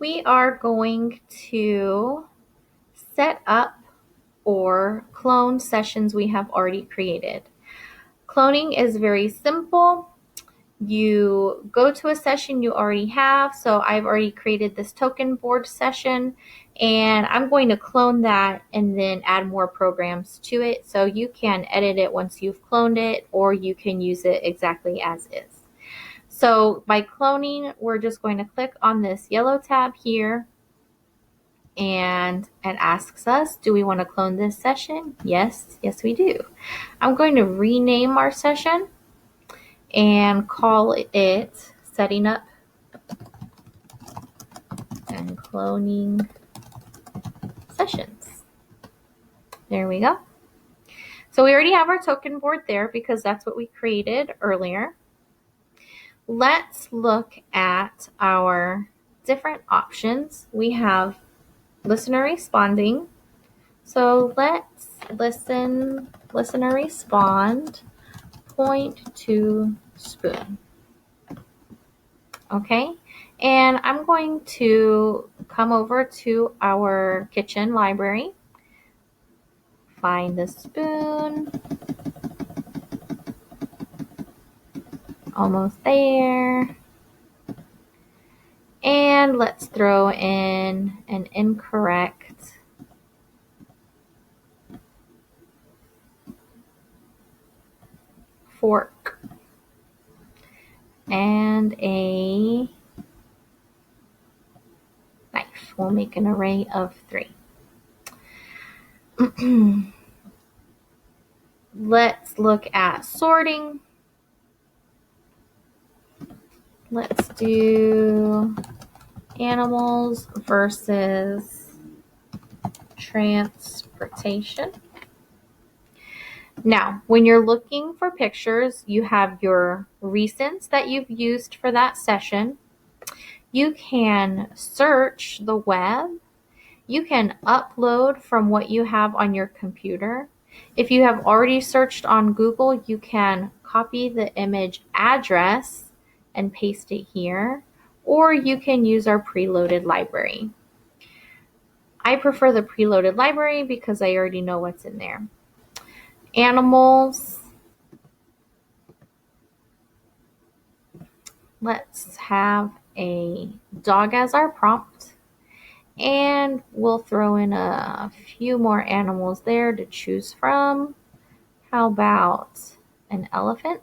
we are going to set up or clone sessions we have already created. Cloning is very simple. You go to a session you already have. So I've already created this token board session, and I'm going to clone that and then add more programs to it. So you can edit it once you've cloned it, or you can use it exactly as is. So by cloning, we're just going to click on this yellow tab here, and it asks us, do we want to clone this session? Yes, we do. I'm going to rename our session and call it setting up and cloning sessions. There we go. So we already have our token board there because that's what we created earlier. Let's look at our different options. We have listener responding. So let's listener respond, point to spoon. Okay, and I'm going to come over to our kitchen library, find the spoon, almost there, and let's throw in an incorrect fork and a knife. We'll make an array of 3. Let's look at sorting. Let's do animals versus transportation. Now, when you're looking for pictures, you have your recents that you've used for that session. You can search the web. You can upload from what you have on your computer. If you have already searched on Google, you can copy the image address and paste it here, or you can use our preloaded library. I prefer the preloaded library because I already know what's in there. Animals. Let's have a dog as our prompt, and we'll throw in a few more animals there to choose from. How about an elephant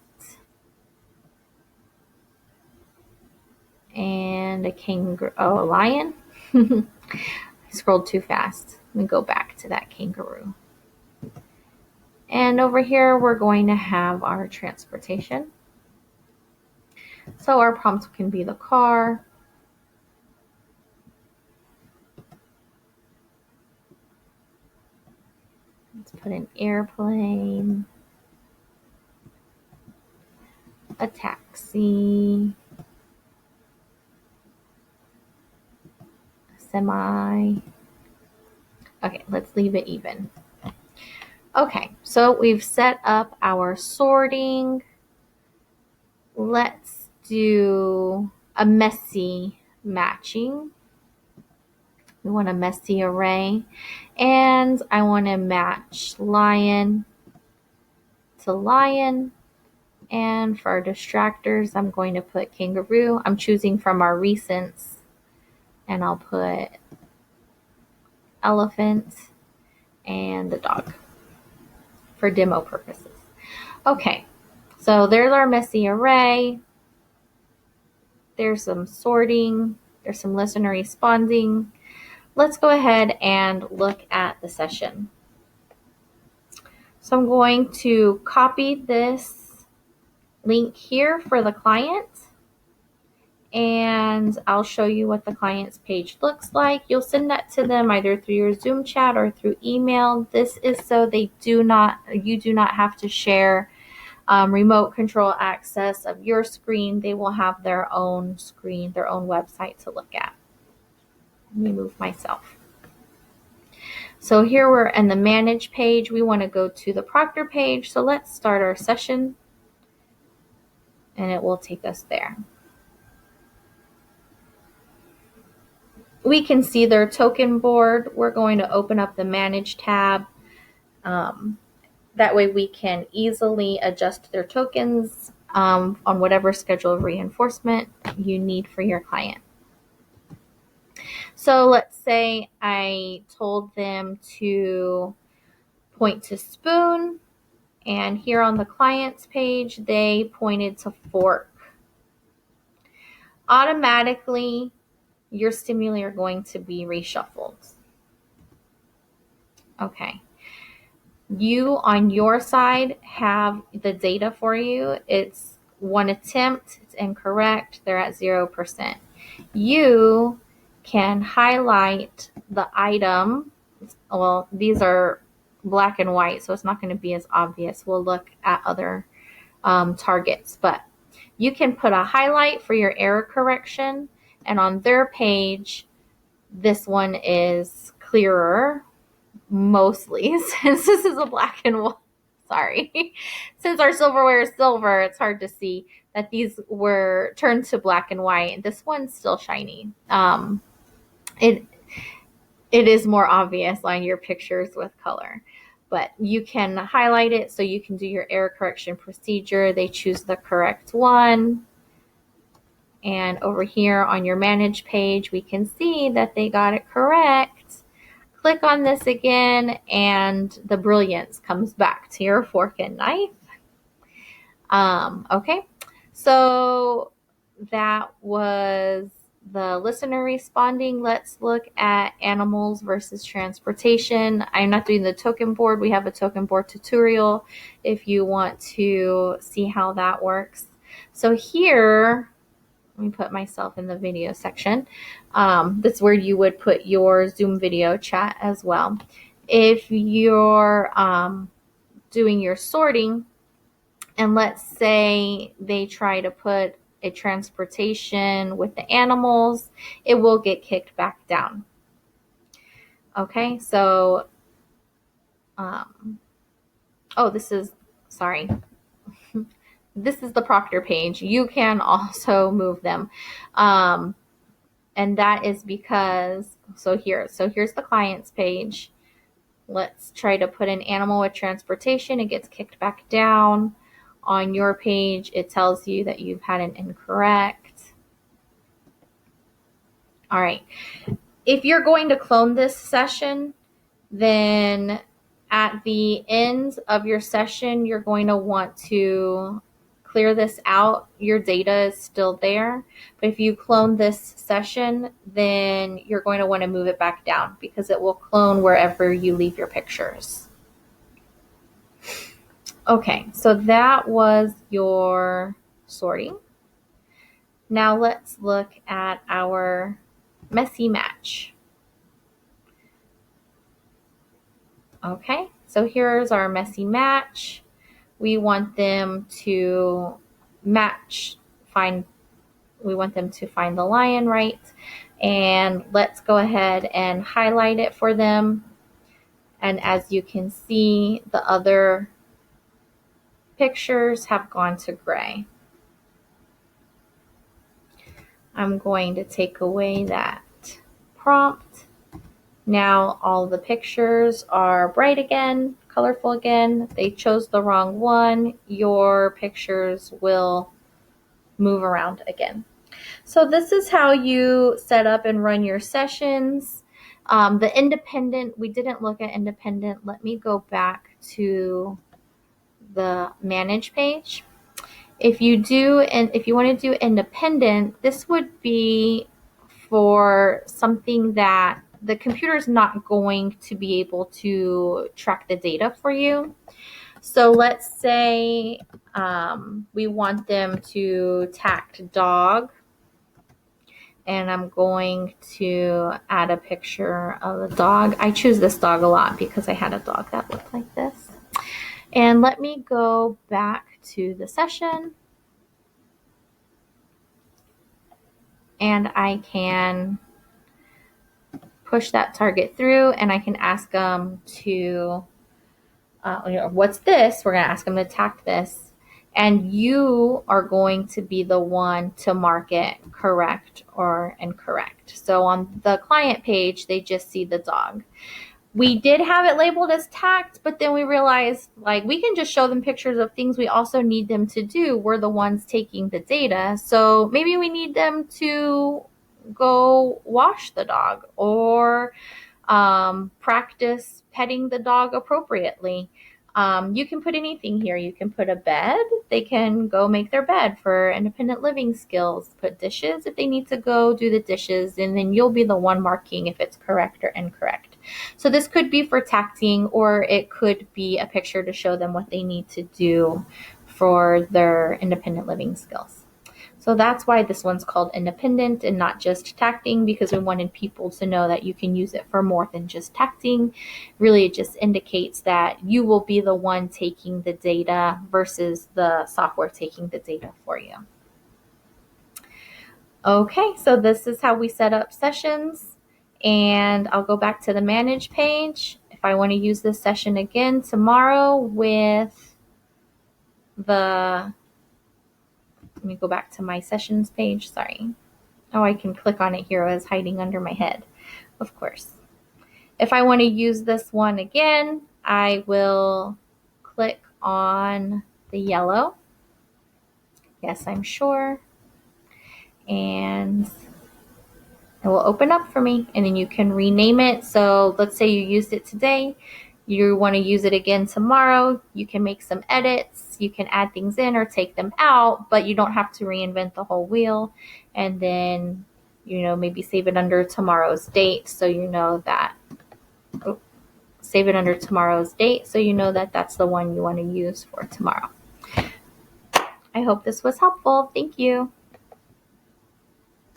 and a kangaroo? Oh, a lion. I scrolled too fast. Let me go back to that kangaroo. And over here, we're going to have our transportation. So our prompt can be the car. Let's put an airplane, a taxi, a semi. Okay, let's leave it even. Okay, so we've set up our sorting. Let's do a messy matching. We want a messy array, and I want to match lion to lion. And for our distractors, I'm going to put kangaroo. I'm choosing from our recents, and I'll put elephant and the dog for demo purposes. Okay, so there's our messy array. There's some sorting. There's some listener responding. Let's go ahead and look at the session. So I'm going to copy this link here for the client, and I'll show you what the client's page looks like. You'll send that to them either through your Zoom chat or through email. This is so you do not have to share remote control access of your screen. They will have their own screen, their own website to look at. Let me move myself. So here we're in the manage page. We want to go to the proctor page. So let's start our session, and it will take us there. we can see their token board. We're going to open up the Manage tab. That way we can easily adjust their tokens on whatever schedule of reinforcement you need for your client. So let's say I told them to point to spoon, and here on the client's page, they pointed to fork. Automatically, your stimuli are going to be reshuffled. Okay. You on your side have the data for you. It's one attempt, it's incorrect, they're at 0%. You can highlight the item. Well, these are black and white, so it's not going to be as obvious. We'll look at other targets, but you can put a highlight for your error correction, and on their page, this one is clearer, mostly, since this is a black and white. Sorry. Since our silverware is silver, it's hard to see that these were turned to black and white. This one's still shiny. It is more obvious on your pictures with color, but you can highlight it so you can do your error correction procedure. They choose the correct one. And over here on your manage page, we can see that they got it correct. Click on this again, and the brilliance comes back to your fork and knife. Okay, so that was the listener responding. Let's look at animals versus transportation. I'm not doing the token board. We have a token board tutorial if you want to see how that works. So here, let me put myself in the video section. That's where you would put your Zoom video chat as well. If you're doing your sorting, and let's say they try to put a transportation with the animals, it will get kicked back down. Okay, so, this is the Proctor page. You can also move them. And that is because, here's the client's page. Let's try to put an animal with transportation. It gets kicked back down. On your page, it tells you that you've had an incorrect. All right. If you're going to clone this session, then at the end of your session, you're going to want to clear this out. Your data is still there. But if you clone this session, then you're going to want to move it back down because it will clone wherever you leave your pictures. Okay, so that was your sorting. Now let's look at our messy match. Okay, so here's our messy match. We want them to we want them to find the lion, right? And let's go ahead and highlight it for them. And as you can see, the other pictures have gone to gray. I'm going to take away that prompt. Now all the pictures are bright again, colorful again. They chose the wrong one. Your pictures will move around again. So this is how you set up and run your sessions. The independent, we didn't look at independent. Let me go back to the manage page. If you want to do independent, this would be for something that the computer is not going to be able to track the data for you. So let's say we want them to tact dog, and I'm going to add a picture of the dog. I choose this dog a lot because I had a dog that looked like this. And let me go back to the session, and I can push that target through, and I can ask them to, what's this? We're going to ask them to tact this. and you are going to be the one to mark it correct or incorrect. So on the client page, they just see the dog. We did have it labeled as tagged, but then we realized like we can just show them pictures of things we also need them to do. We're the ones taking the data. So maybe we need them to go wash the dog or practice petting the dog appropriately. You can put anything here. You can put a bed. They can go make their bed for independent living skills. Put dishes if they need to go do the dishes, and then you'll be the one marking if it's correct or incorrect. So this could be for tacting, or it could be a picture to show them what they need to do for their independent living skills. So that's why this one's called independent and not just tacting, because we wanted people to know that you can use it for more than just tacting. Really, it just indicates that you will be the one taking the data versus the software taking the data for you. Okay, so this is how we set up sessions. And I'll go back to the manage page. If I want to use this session again tomorrow with the, let me go back to my sessions page, sorry. Oh, I can click on it here. It was hiding under my head, of course. If I want to use this one again, I will click on the yellow. Yes, I'm sure. And it will open up for me, and then you can rename it. So let's say you used it today. You want to use it again tomorrow. You can make some edits. You can add things in or take them out, but you don't have to reinvent the whole wheel. And then, maybe save it under tomorrow's date so you know that, save it under tomorrow's date so you know that that's the one you want to use for tomorrow. I hope this was helpful. Thank you.